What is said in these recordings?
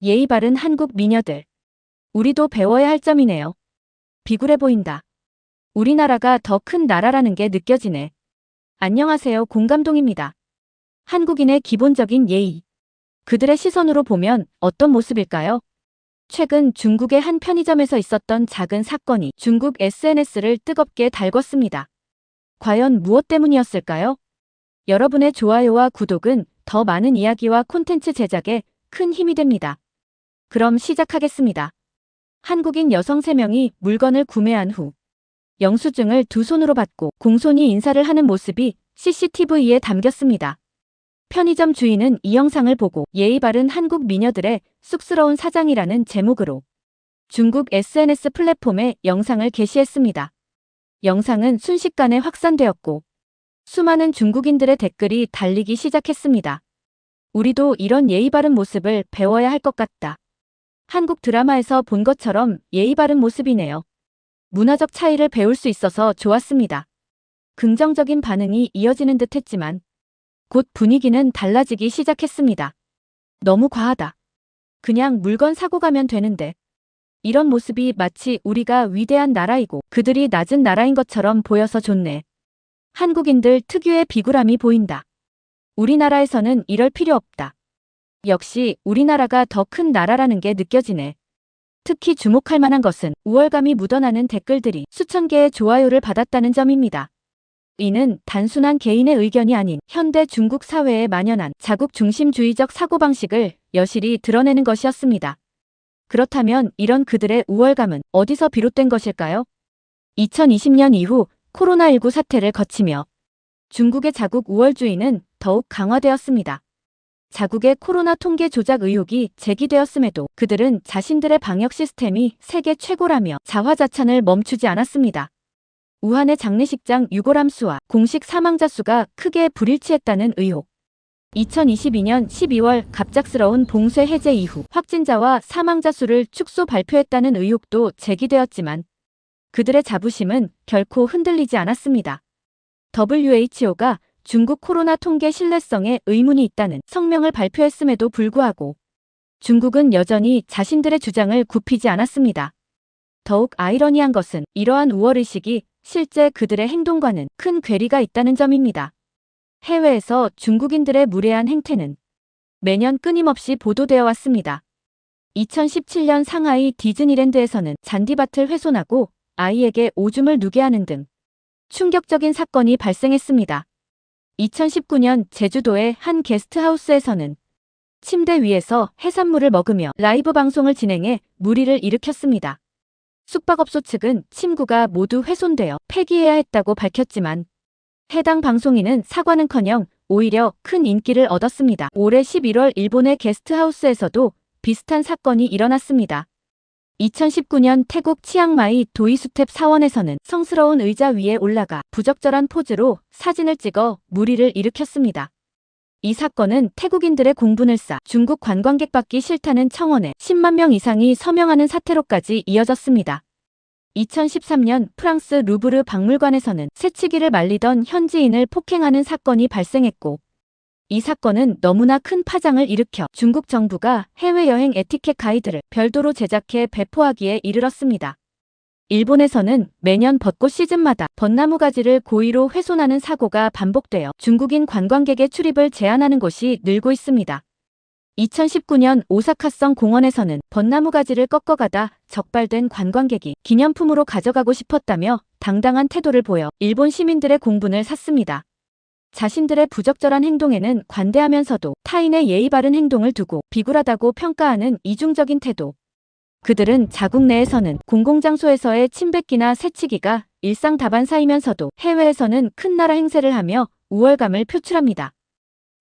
예의 바른 한국 미녀들. 우리도 배워야 할 점이네요. 비굴해 보인다. 우리나라가 더 큰 나라라는 게 느껴지네. 안녕하세요, 공감동입니다. 한국인의 기본적인 예의. 그들의 시선으로 보면 어떤 모습일까요? 최근 중국의 한 편의점에서 있었던 작은 사건이 중국 SNS를 뜨겁게 달궜습니다. 과연 무엇 때문이었을까요? 여러분의 좋아요와 구독은 더 많은 이야기와 콘텐츠 제작에 큰 힘이 됩니다. 그럼 시작하겠습니다. 한국인 여성 3명이 물건을 구매한 후 영수증을 두 손으로 받고 공손히 인사를 하는 모습이 CCTV에 담겼습니다. 편의점 주인은 이 영상을 보고 예의 바른 한국 미녀들의 쑥스러운 사장이라는 제목으로 중국 SNS 플랫폼에 영상을 게시했습니다. 영상은 순식간에 확산되었고 수많은 중국인들의 댓글이 달리기 시작했습니다. 우리도 이런 예의 바른 모습을 배워야 할 것 같다. 한국 드라마에서 본 것처럼 예의 바른 모습이네요. 문화적 차이를 배울 수 있어서 좋았습니다. 긍정적인 반응이 이어지는 듯 했지만 곧 분위기는 달라지기 시작했습니다. 너무 과하다. 그냥 물건 사고 가면 되는데. 이런 모습이 마치 우리가 위대한 나라이고 그들이 낮은 나라인 것처럼 보여서 좋네. 한국인들 특유의 비굴함이 보인다. 우리나라에서는 이럴 필요 없다. 역시 우리나라가 더 큰 나라라는 게 느껴지네. 특히 주목할 만한 것은 우월감이 묻어나는 댓글들이 수천 개의 좋아요를 받았다는 점입니다. 이는 단순한 개인의 의견이 아닌 현대 중국 사회에 만연한 자국중심주의적 사고방식을 여실히 드러내는 것이었습니다. 그렇다면 이런 그들의 우월감은 어디서 비롯된 것일까요? 2020년 이후 코로나19 사태를 거치며 중국의 자국 우월주의는 더욱 강화되었습니다. 자국의 코로나 통계 조작 의혹이 제기되었음에도 그들은 자신들의 방역 시스템이 세계 최고라며 자화자찬을 멈추지 않았습니다. 우한의 장례식장 유골함 수와 공식 사망자 수가 크게 불일치했다는 의혹. 2022년 12월 갑작스러운 봉쇄 해제 이후 확진자와 사망자 수를 축소 발표했다는 의혹도 제기되었지만 그들의 자부심은 결코 흔들리지 않았습니다. WHO가 중국 코로나 통계 신뢰성에 의문이 있다는 성명을 발표했음에도 불구하고 중국은 여전히 자신들의 주장을 굽히지 않았습니다. 더욱 아이러니한 것은 이러한 우월의식이 실제 그들의 행동과는 큰 괴리가 있다는 점입니다. 해외에서 중국인들의 무례한 행태는 매년 끊임없이 보도되어 왔습니다. 2017년 상하이 디즈니랜드에서는 잔디밭을 훼손하고 아이에게 오줌을 누게 하는 등 충격적인 사건이 발생했습니다. 2019년 제주도의 한 게스트하우스에서는 침대 위에서 해산물을 먹으며 라이브 방송을 진행해 물의를 일으켰습니다. 숙박업소 측은 침구가 모두 훼손되어 폐기해야 했다고 밝혔지만 해당 방송인은 사과는커녕 오히려 큰 인기를 얻었습니다. 올해 11월 일본의 게스트하우스에서도 비슷한 사건이 일어났습니다. 2019년 태국 치앙마이 도이수텝 사원에서는 성스러운 의자 위에 올라가 부적절한 포즈로 사진을 찍어 물의를 일으켰습니다. 이 사건은 태국인들의 공분을 사 중국 관광객 받기 싫다는 청원에 10만 명 이상이 서명하는 사태로까지 이어졌습니다. 2013년 프랑스 루브르 박물관에서는 새치기를 말리던 현지인을 폭행하는 사건이 발생했고 이 사건은 너무나 큰 파장을 일으켜 중국 정부가 해외여행 에티켓 가이드를 별도로 제작해 배포하기에 이르렀습니다. 일본에서는 매년 벚꽃 시즌마다 벚나무 가지를 고의로 훼손하는 사고가 반복되어 중국인 관광객의 출입을 제한하는 곳이 늘고 있습니다. 2019년 오사카성 공원에서는 벚나무 가지를 꺾어가다 적발된 관광객이 기념품으로 가져가고 싶었다며 당당한 태도를 보여 일본 시민들의 공분을 샀습니다. 자신들의 부적절한 행동에는 관대하면서도 타인의 예의 바른 행동을 두고 비굴하다고 평가하는 이중적인 태도. 그들은 자국 내에서는 공공장소에서의 침뱉기나 새치기가 일상 다반사이면서도 해외에서는 큰 나라 행세를 하며 우월감을 표출합니다.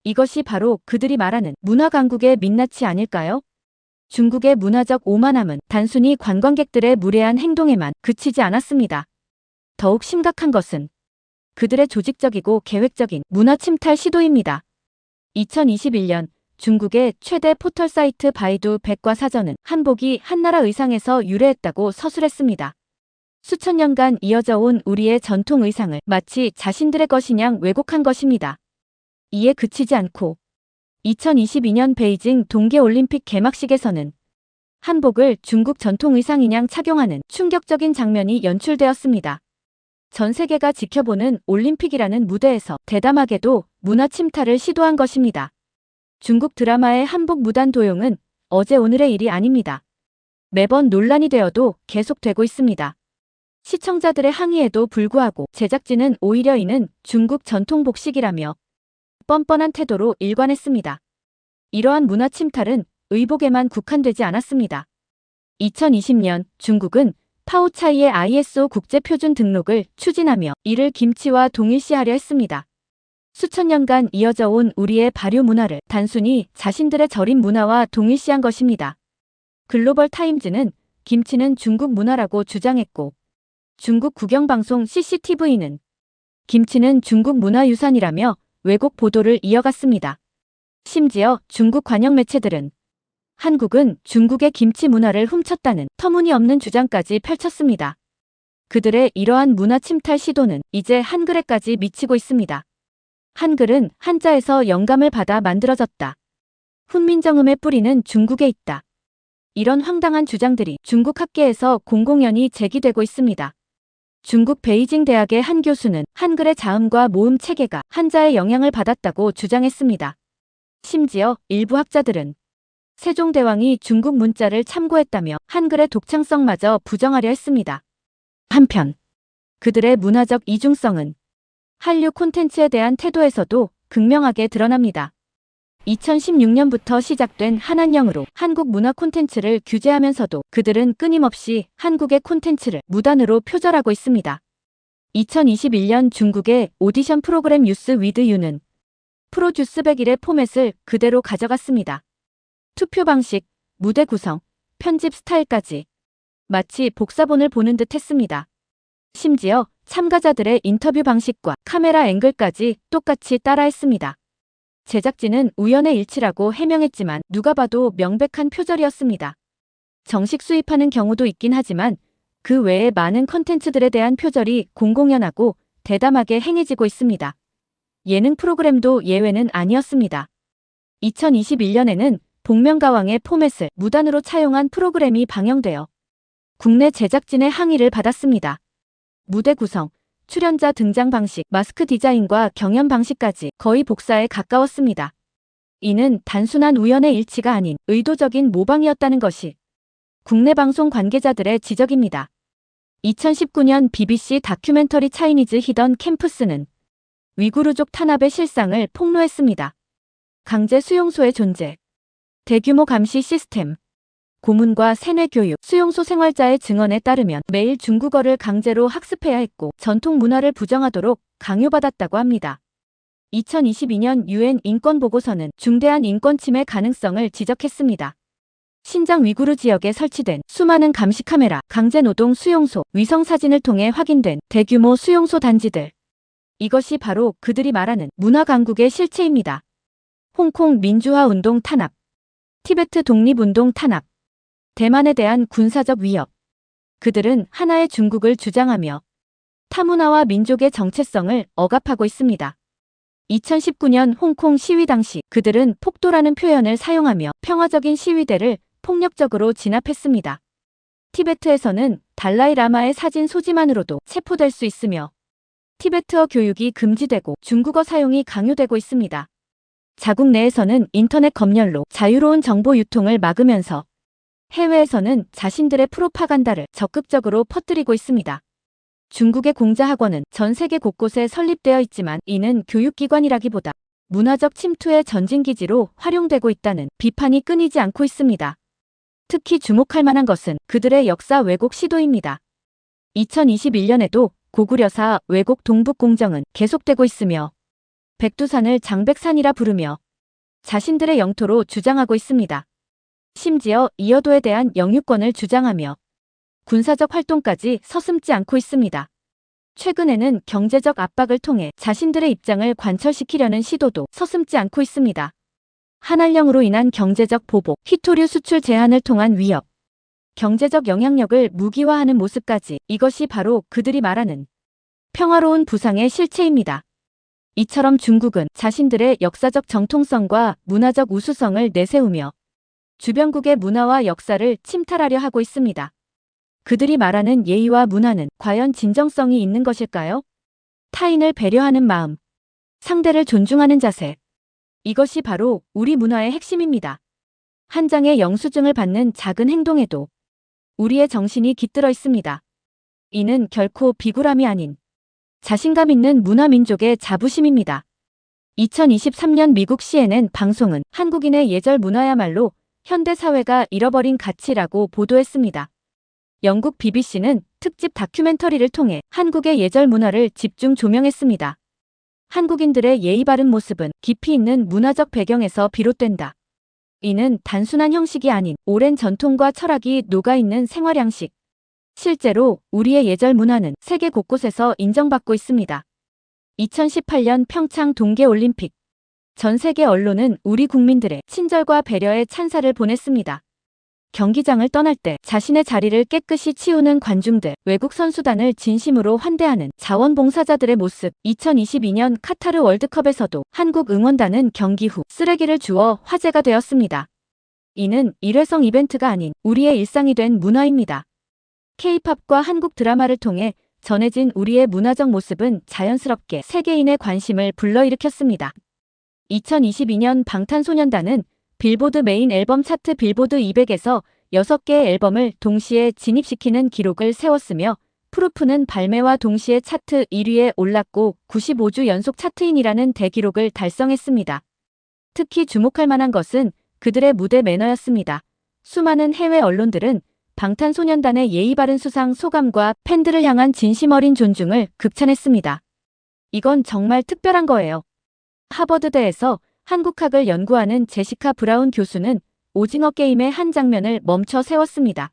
이것이 바로 그들이 말하는 문화 강국의 민낯이 아닐까요? 중국의 문화적 오만함은 단순히 관광객들의 무례한 행동에만 그치지 않았습니다. 더욱 심각한 것은 그들의 조직적이고 계획적인 문화 침탈 시도입니다. 2021년 중국의 최대 포털 사이트 바이두 백과사전은 한복이 한나라 의상에서 유래했다고 서술했습니다. 수천 년간 이어져 온 우리의 전통 의상을 마치 자신들의 것이냥 왜곡한 것입니다. 이에 그치지 않고 2022년 베이징 동계올림픽 개막식에서는 한복을 중국 전통 의상인양 착용하는 충격적인 장면이 연출되었습니다. 전 세계가 지켜보는 올림픽이라는 무대에서 대담하게도 문화 침탈을 시도한 것입니다. 중국 드라마의 한복 무단 도용은 어제 오늘의 일이 아닙니다. 매번 논란이 되어도 계속되고 있습니다. 시청자들의 항의에도 불구하고 제작진은 오히려 이는 중국 전통 복식이라며 뻔뻔한 태도로 일관했습니다. 이러한 문화 침탈은 의복에만 국한되지 않았습니다. 2020년 중국은 파오차이의 ISO 국제표준 등록을 추진하며 이를 김치와 동일시하려 했습니다. 수천 년간 이어져 온 우리의 발효 문화를 단순히 자신들의 절임 문화와 동일시한 것입니다. 글로벌 타임즈는 김치는 중국 문화라고 주장했고 중국 국영방송 CCTV는 김치는 중국 문화유산이라며 왜곡 보도를 이어갔습니다. 심지어 중국 관영 매체들은 한국은 중국의 김치 문화를 훔쳤다는 터무니없는 주장까지 펼쳤습니다. 그들의 이러한 문화 침탈 시도는 이제 한글에까지 미치고 있습니다. 한글은 한자에서 영감을 받아 만들어졌다. 훈민정음의 뿌리는 중국에 있다. 이런 황당한 주장들이 중국 학계에서 공공연히 제기되고 있습니다. 중국 베이징 대학의 한 교수는 한글의 자음과 모음 체계가 한자의 영향을 받았다고 주장했습니다. 심지어 일부 학자들은 세종대왕이 중국 문자를 참고했다며 한글의 독창성마저 부정하려 했습니다. 한편 그들의 문화적 이중성은 한류 콘텐츠에 대한 태도에서도 극명하게 드러납니다. 2016년부터 시작된 한한령으로 한국 문화 콘텐츠를 규제하면서도 그들은 끊임없이 한국의 콘텐츠를 무단으로 표절하고 있습니다. 2021년 중국의 오디션 프로그램 유스 위드 유는 프로듀스 101의 포맷을 그대로 가져갔습니다. 투표 방식, 무대 구성, 편집 스타일까지 마치 복사본을 보는 듯 했습니다. 심지어 참가자들의 인터뷰 방식과 카메라 앵글까지 똑같이 따라했습니다. 제작진은 우연의 일치라고 해명했지만 누가 봐도 명백한 표절이었습니다. 정식 수입하는 경우도 있긴 하지만 그 외에 많은 컨텐츠들에 대한 표절이 공공연하고 대담하게 행해지고 있습니다. 예능 프로그램도 예외는 아니었습니다. 2021년에는 복면가왕의 포맷을 무단으로 차용한 프로그램이 방영되어 국내 제작진의 항의를 받았습니다. 무대 구성, 출연자 등장 방식, 마스크 디자인과 경연 방식까지 거의 복사에 가까웠습니다. 이는 단순한 우연의 일치가 아닌 의도적인 모방이었다는 것이 국내 방송 관계자들의 지적입니다. 2019년 BBC 다큐멘터리 차이니즈 히던 캠프스는 위구르족 탄압의 실상을 폭로했습니다. 강제 수용소의 존재, 대규모 감시 시스템, 고문과 세뇌 교육, 수용소 생활자의 증언에 따르면 매일 중국어를 강제로 학습해야 했고 전통 문화를 부정하도록 강요받았다고 합니다. 2022년 UN 인권보고서는 중대한 인권 침해 가능성을 지적했습니다. 신장 위구르 지역에 설치된 수많은 감시 카메라, 강제노동 수용소, 위성사진을 통해 확인된 대규모 수용소 단지들. 이것이 바로 그들이 말하는 문화 강국의 실체입니다. 홍콩 민주화 운동 탄압, 티베트 독립운동 탄압, 대만에 대한 군사적 위협. 그들은 하나의 중국을 주장하며 타문화와 민족의 정체성을 억압하고 있습니다. 2019년 홍콩 시위 당시 그들은 폭도라는 표현을 사용하며 평화적인 시위대를 폭력적으로 진압했습니다. 티베트에서는 달라이 라마의 사진 소지만으로도 체포될 수 있으며 티베트어 교육이 금지되고 중국어 사용이 강요되고 있습니다. 자국 내에서는 인터넷 검열로 자유로운 정보 유통을 막으면서 해외에서는 자신들의 프로파간다를 적극적으로 퍼뜨리고 있습니다. 중국의 공자학원은 전 세계 곳곳에 설립되어 있지만 이는 교육기관이라기보다 문화적 침투의 전진기지로 활용되고 있다는 비판이 끊이지 않고 있습니다. 특히 주목할 만한 것은 그들의 역사 왜곡 시도입니다. 2021년에도 고구려사 왜곡 동북공정은 계속되고 있으며 백두산을 장백산이라 부르며 자신들의 영토로 주장하고 있습니다. 심지어 이어도에 대한 영유권을 주장하며 군사적 활동까지 서슴지 않고 있습니다. 최근에는 경제적 압박을 통해 자신들의 입장을 관철시키려는 시도도 서슴지 않고 있습니다. 한한령으로 인한 경제적 보복, 희토류 수출 제한을 통한 위협, 경제적 영향력을 무기화하는 모습까지 이것이 바로 그들이 말하는 평화로운 부상의 실체입니다. 이처럼 중국은 자신들의 역사적 정통성과 문화적 우수성을 내세우며 주변국의 문화와 역사를 침탈하려 하고 있습니다. 그들이 말하는 예의와 문화는 과연 진정성이 있는 것일까요? 타인을 배려하는 마음, 상대를 존중하는 자세. 이것이 바로 우리 문화의 핵심입니다. 한 장의 영수증을 받는 작은 행동에도 우리의 정신이 깃들어 있습니다. 이는 결코 비굴함이 아닌 자신감 있는 문화민족의 자부심입니다. 2023년 미국 CNN 방송은 한국인의 예절 문화야말로 현대사회가 잃어버린 가치라고 보도했습니다. 영국 BBC는 특집 다큐멘터리를 통해 한국의 예절 문화를 집중 조명했습니다. 한국인들의 예의 바른 모습은 깊이 있는 문화적 배경에서 비롯된다. 이는 단순한 형식이 아닌 오랜 전통과 철학이 녹아있는 생활 양식. 실제로 우리의 예절 문화는 세계 곳곳에서 인정받고 있습니다. 2018년 평창 동계올림픽. 전 세계 언론은 우리 국민들의 친절과 배려에 찬사를 보냈습니다. 경기장을 떠날 때 자신의 자리를 깨끗이 치우는 관중들, 외국 선수단을 진심으로 환대하는 자원봉사자들의 모습. 2022년 카타르 월드컵에서도 한국 응원단은 경기 후 쓰레기를 주워 화제가 되었습니다. 이는 일회성 이벤트가 아닌 우리의 일상이 된 문화입니다. K-팝과 한국 드라마를 통해 전해진 우리의 문화적 모습은 자연스럽게 세계인의 관심을 불러일으켰습니다. 2022년 방탄소년단은 빌보드 메인 앨범 차트 빌보드 200에서 6개의 앨범을 동시에 진입시키는 기록을 세웠으며 프루프는 발매와 동시에 차트 1위에 올랐고 95주 연속 차트인이라는 대기록을 달성했습니다. 특히 주목할 만한 것은 그들의 무대 매너였습니다. 수많은 해외 언론들은 방탄소년단의 예의 바른 수상 소감과 팬들을 향한 진심 어린 존중을 극찬했습니다. 이건 정말 특별한 거예요. 하버드대에서 한국학을 연구하는 제시카 브라운 교수는 오징어 게임의 한 장면을 멈춰 세웠습니다.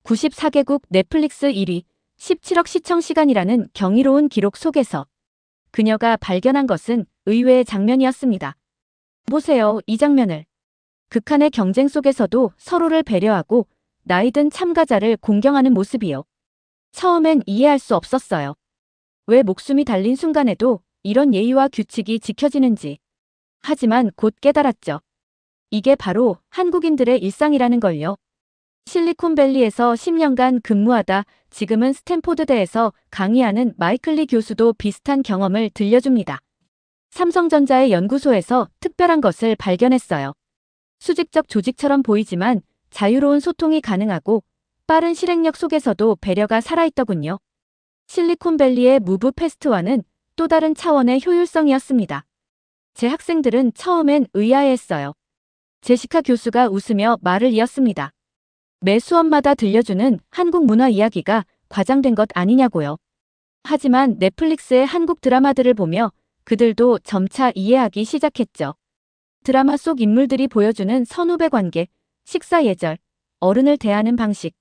94개국 넷플릭스 1위, 17억 시청 시간이라는 경이로운 기록 속에서 그녀가 발견한 것은 의외의 장면이었습니다. 보세요, 이 장면을. 극한의 경쟁 속에서도 서로를 배려하고 나이든 참가자를 공경하는 모습이요. 처음엔 이해할 수 없었어요. 왜 목숨이 달린 순간에도 이런 예의와 규칙이 지켜지는지. 하지만 곧 깨달았죠. 이게 바로 한국인들의 일상이라는 걸요. 실리콘밸리에서 10년간 근무하다 지금은 스탠포드대에서 강의하는 마이클 리 교수도 비슷한 경험을 들려줍니다. 삼성전자의 연구소에서 특별한 것을 발견했어요. 수직적 조직처럼 보이지만 자유로운 소통이 가능하고 빠른 실행력 속에서도 배려가 살아있더군요. 실리콘밸리의 무브 페스트와는 또 다른 차원의 효율성이었습니다. 제 학생들은 처음엔 의아해했어요. 제시카 교수가 웃으며 말을 이었습니다. 매 수업마다 들려주는 한국 문화 이야기가 과장된 것 아니냐고요. 하지만 넷플릭스의 한국 드라마들을 보며 그들도 점차 이해하기 시작했죠. 드라마 속 인물들이 보여주는 선후배 관계, 식사 예절, 어른을 대하는 방식.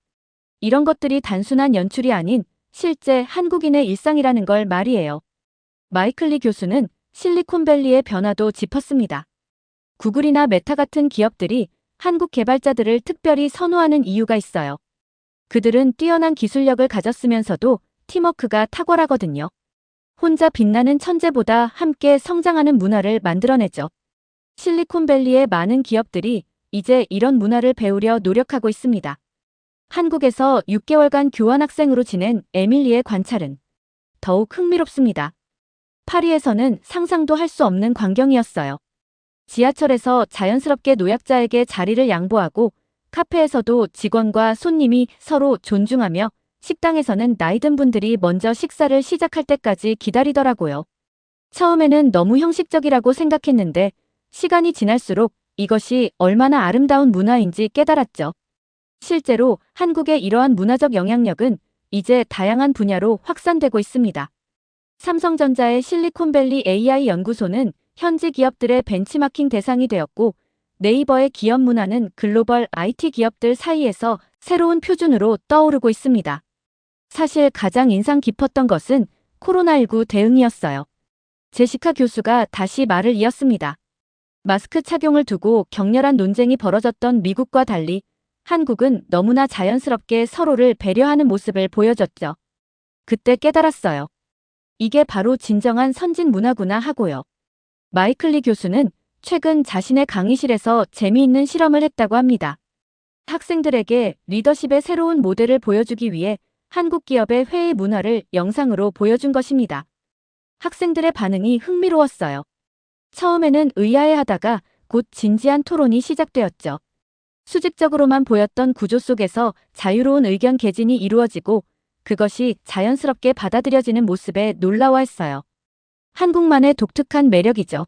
이런 것들이 단순한 연출이 아닌 실제 한국인의 일상이라는 걸 말이에요. 마이클 리 교수는 실리콘밸리의 변화도 짚었습니다. 구글이나 메타 같은 기업들이 한국 개발자들을 특별히 선호하는 이유가 있어요. 그들은 뛰어난 기술력을 가졌으면서도 팀워크가 탁월하거든요. 혼자 빛나는 천재보다 함께 성장하는 문화를 만들어내죠. 실리콘밸리의 많은 기업들이 이제 이런 문화를 배우려 노력하고 있습니다. 한국에서 6개월간 교환학생으로 지낸 에밀리의 관찰은 더욱 흥미롭습니다. 파리에서는 상상도 할 수 없는 광경이었어요. 지하철에서 자연스럽게 노약자에게 자리를 양보하고 카페에서도 직원과 손님이 서로 존중하며 식당에서는 나이든 분들이 먼저 식사를 시작할 때까지 기다리더라고요. 처음에는 너무 형식적이라고 생각했는데 시간이 지날수록 이것이 얼마나 아름다운 문화인지 깨달았죠. 실제로 한국의 이러한 문화적 영향력은 이제 다양한 분야로 확산되고 있습니다. 삼성전자의 실리콘밸리 AI 연구소는 현지 기업들의 벤치마킹 대상이 되었고 네이버의 기업 문화는 글로벌 IT 기업들 사이에서 새로운 표준으로 떠오르고 있습니다. 사실 가장 인상 깊었던 것은 코로나19 대응이었어요. 제시카 교수가 다시 말을 이었습니다. 마스크 착용을 두고 격렬한 논쟁이 벌어졌던 미국과 달리 한국은 너무나 자연스럽게 서로를 배려하는 모습을 보여줬죠. 그때 깨달았어요. 이게 바로 진정한 선진 문화구나 하고요. 마이클리 교수는 최근 자신의 강의실에서 재미있는 실험을 했다고 합니다. 학생들에게 리더십의 새로운 모델을 보여주기 위해 한국 기업의 회의 문화를 영상으로 보여준 것입니다. 학생들의 반응이 흥미로웠어요. 처음에는 의아해하다가 곧 진지한 토론이 시작되었죠. 수직적으로만 보였던 구조 속에서 자유로운 의견 개진이 이루어지고 그것이 자연스럽게 받아들여지는 모습에 놀라워했어요. 한국만의 독특한 매력이죠.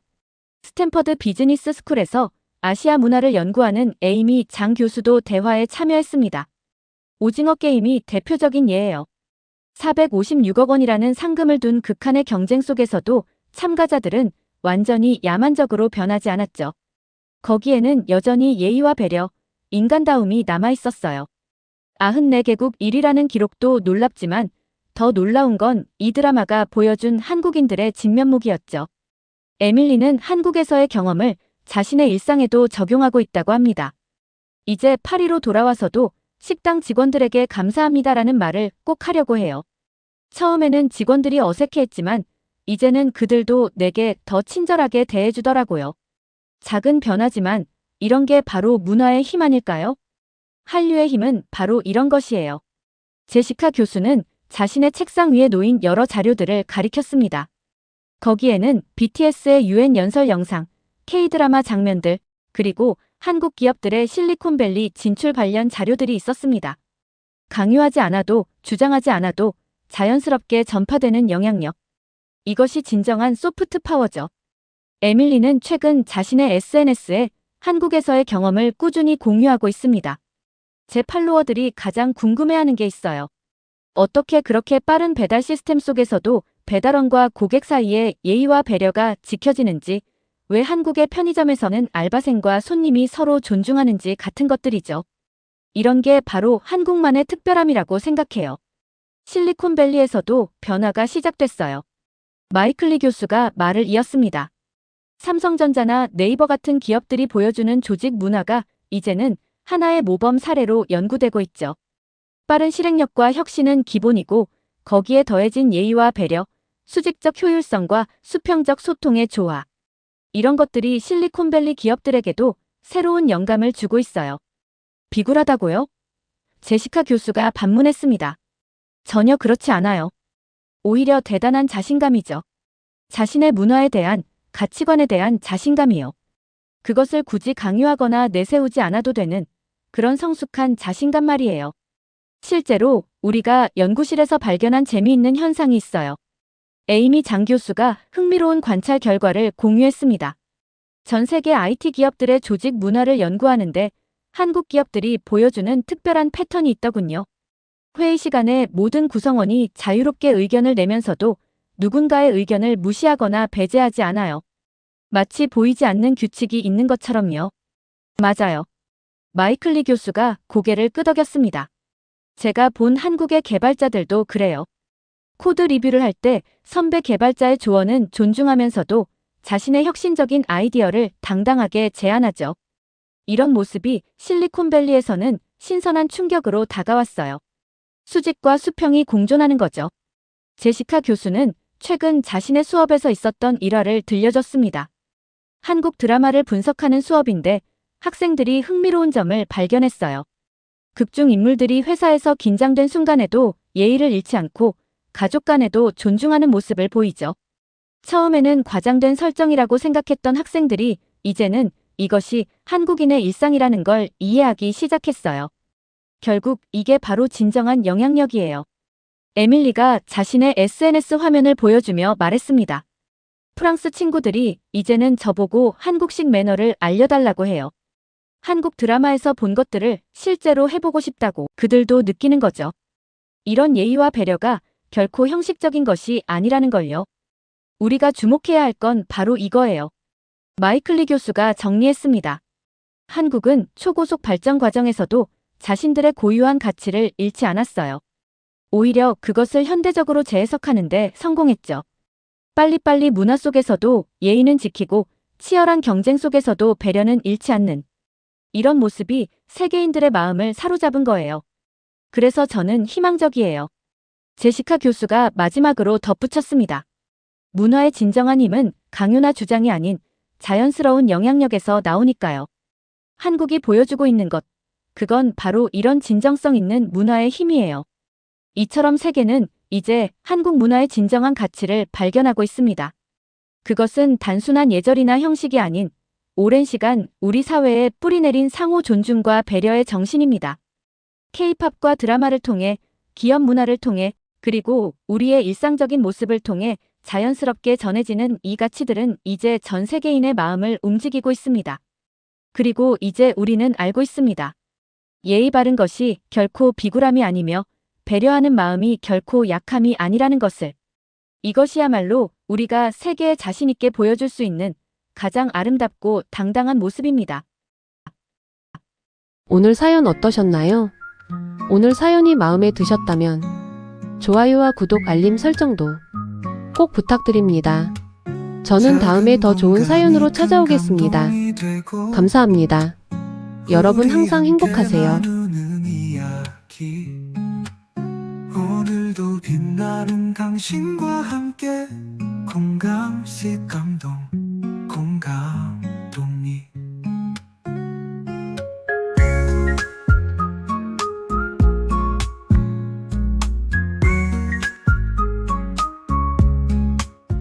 스탠퍼드 비즈니스 스쿨에서 아시아 문화를 연구하는 에이미 장 교수도 대화에 참여했습니다. 오징어 게임이 대표적인 예예요. 456억 원이라는 상금을 둔 극한의 경쟁 속에서도 참가자들은 완전히 야만적으로 변하지 않았죠. 거기에는 여전히 예의와 배려, 인간다움이 남아있었어요. 94개국 1위라는 기록도 놀랍지만 더 놀라운 건 이 드라마가 보여준 한국인들의 진면목이었죠. 에밀리는 한국에서의 경험을 자신의 일상에도 적용하고 있다고 합니다. 이제 파리로 돌아와서도 식당 직원들에게 감사합니다라는 말을 꼭 하려고 해요. 처음에는 직원들이 어색해했지만 이제는 그들도 내게 더 친절하게 대해주더라고요. 작은 변화지만 이런 게 바로 문화의 힘 아닐까요? 한류의 힘은 바로 이런 것이에요. 제시카 교수는 자신의 책상 위에 놓인 여러 자료들을 가리켰습니다. 거기에는 BTS의 유엔 연설 영상, K-드라마 장면들, 그리고 한국 기업들의 실리콘밸리 진출 관련 자료들이 있었습니다. 강요하지 않아도, 주장하지 않아도 자연스럽게 전파되는 영향력. 이것이 진정한 소프트 파워죠. 에밀리는 최근 자신의 SNS에 한국에서의 경험을 꾸준히 공유하고 있습니다. 제 팔로워들이 가장 궁금해하는 게 있어요. 어떻게 그렇게 빠른 배달 시스템 속에서도 배달원과 고객 사이에 예의와 배려가 지켜지는지, 왜 한국의 편의점에서는 알바생과 손님이 서로 존중하는지 같은 것들이죠. 이런 게 바로 한국만의 특별함이라고 생각해요. 실리콘밸리에서도 변화가 시작됐어요. 마이클리 교수가 말을 이었습니다. 삼성전자나 네이버 같은 기업들이 보여주는 조직 문화가 이제는 하나의 모범 사례로 연구되고 있죠. 빠른 실행력과 혁신은 기본이고 거기에 더해진 예의와 배려, 수직적 효율성과 수평적 소통의 조화. 이런 것들이 실리콘밸리 기업들에게도 새로운 영감을 주고 있어요. 비굴하다고요? 제시카 교수가 반문했습니다. 전혀 그렇지 않아요. 오히려 대단한 자신감이죠. 자신의 문화에 대한, 가치관에 대한 자신감이요. 그것을 굳이 강요하거나 내세우지 않아도 되는 그런 성숙한 자신감 말이에요. 실제로 우리가 연구실에서 발견한 재미있는 현상이 있어요. 에이미 장 교수가 흥미로운 관찰 결과를 공유했습니다. 전 세계 IT 기업들의 조직 문화를 연구하는데 한국 기업들이 보여주는 특별한 패턴이 있더군요. 회의 시간에 모든 구성원이 자유롭게 의견을 내면서도 누군가의 의견을 무시하거나 배제하지 않아요. 마치 보이지 않는 규칙이 있는 것처럼요. 맞아요. 마이클리 교수가 고개를 끄덕였습니다. 제가 본 한국의 개발자들도 그래요. 코드 리뷰를 할 때 선배 개발자의 조언은 존중하면서도 자신의 혁신적인 아이디어를 당당하게 제안하죠. 이런 모습이 실리콘밸리에서는 신선한 충격으로 다가왔어요. 수직과 수평이 공존하는 거죠. 제시카 교수는 최근 자신의 수업에서 있었던 일화를 들려줬습니다. 한국 드라마를 분석하는 수업인데 학생들이 흥미로운 점을 발견했어요. 극중 인물들이 회사에서 긴장된 순간에도 예의를 잃지 않고 가족 간에도 존중하는 모습을 보이죠. 처음에는 과장된 설정이라고 생각했던 학생들이 이제는 이것이 한국인의 일상이라는 걸 이해하기 시작했어요. 결국 이게 바로 진정한 영향력이에요. 에밀리가 자신의 SNS 화면을 보여주며 말했습니다. 프랑스 친구들이 이제는 저보고 한국식 매너를 알려달라고 해요. 한국 드라마에서 본 것들을 실제로 해보고 싶다고 그들도 느끼는 거죠. 이런 예의와 배려가 결코 형식적인 것이 아니라는 걸요. 우리가 주목해야 할 건 바로 이거예요. 마이클리 교수가 정리했습니다. 한국은 초고속 발전 과정에서도 자신들의 고유한 가치를 잃지 않았어요. 오히려 그것을 현대적으로 재해석하는데 성공했죠. 빨리빨리 문화 속에서도 예의는 지키고 치열한 경쟁 속에서도 배려는 잃지 않는 이런 모습이 세계인들의 마음을 사로잡은 거예요. 그래서 저는 희망적이에요. 제시카 교수가 마지막으로 덧붙였습니다. 문화의 진정한 힘은 강요나 주장이 아닌 자연스러운 영향력에서 나오니까요. 한국이 보여주고 있는 것, 그건 바로 이런 진정성 있는 문화의 힘이에요. 이처럼 세계는 이제 한국 문화의 진정한 가치를 발견하고 있습니다. 그것은 단순한 예절이나 형식이 아닌 오랜 시간 우리 사회에 뿌리내린 상호 존중과 배려의 정신입니다. K-팝과 드라마를 통해, 기업 문화를 통해, 그리고 우리의 일상적인 모습을 통해 자연스럽게 전해지는 이 가치들은 이제 전 세계인의 마음을 움직이고 있습니다. 그리고 이제 우리는 알고 있습니다. 예의 바른 것이 결코 비굴함이 아니며 배려하는 마음이 결코 약함이 아니라는 것을. 이것이야말로 우리가 세계에 자신 있게 보여줄 수 있는 가장 아름답고 당당한 모습입니다. 오늘 사연 어떠셨나요? 오늘 사연이 마음에 드셨다면 좋아요와 구독, 알림 설정도 꼭 부탁드립니다. 저는 다음에 더 좋은 사연으로 찾아오겠습니다. 감사합니다. 여러분 항상 행복하세요. 오늘도 빛나는 당신과 함께 공감식 감동 공감동이